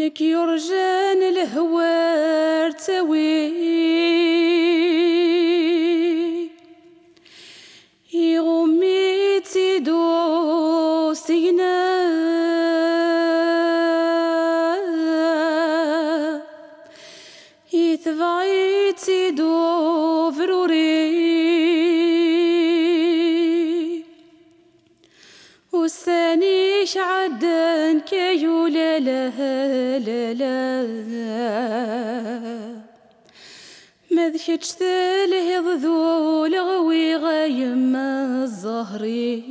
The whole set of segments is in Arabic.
نك يرجان الهوار تاوي يغمي تيدو سينا يتبعي تيدو فروري وسانيش عدن كيو لا لا لا لا ما ذكرتش تلهض ذو لغوي غايم الزهري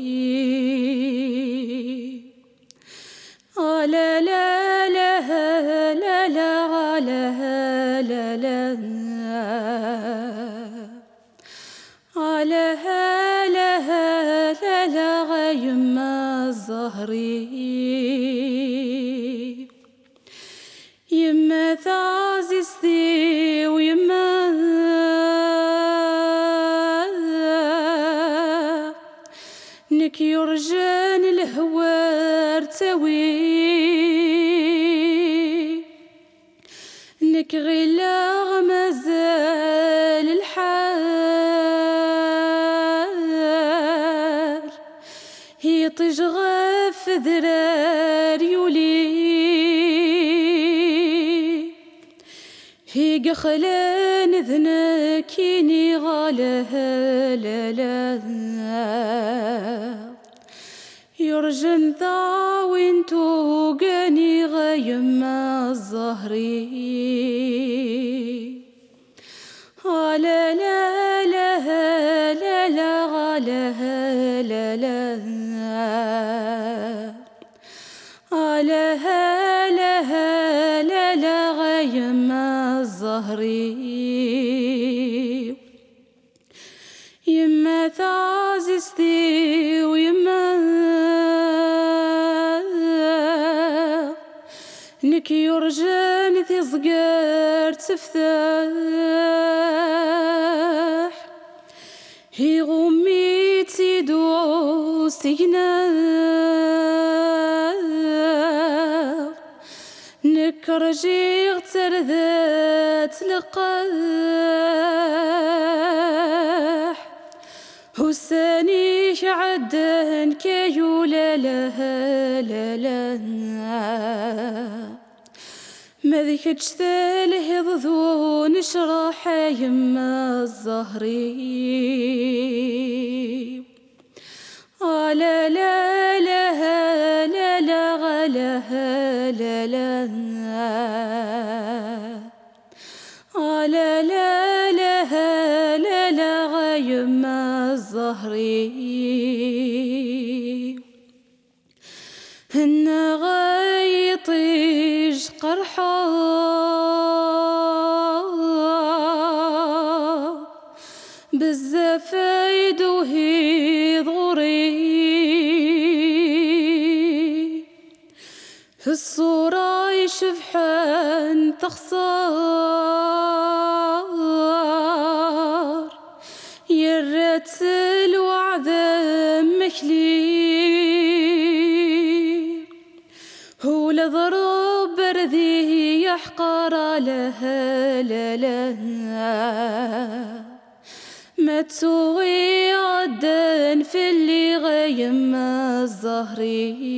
لا لا لا لا لا لا لا لا على هلا هلا لا غيم الزهري يما ثازستي ويما نك يرجان الهوار تاوي نك غلا غمازال الحال هي تجغف ذرار يولي هي قخلان ذنكيني غالها لا لا يرجن ذا وينتو قاني غايم الزهري لا لا لا لا لا لا لا لا لا لا لا غايم الزهري يما ثازستي ويما نك يرجان ذي صقر تفتح هي غمي تيدو سينا نك رجيغ ترذات لقاح هسانيش عدن كيو لا لا لا لا ما ذكرتش تلهض ذو نشرح يما الزهري لا لا لا لا لا لا لا لا لا لا لا لا غايم الزهري هن غايطيج قرحا بزاف يدوهي ضغري الصورة يشبحن تخسار يرات الوعذ مكلي هو لضرب برذي يحقر لها لا لا ما تسوي عدن في اللي غيم الزهري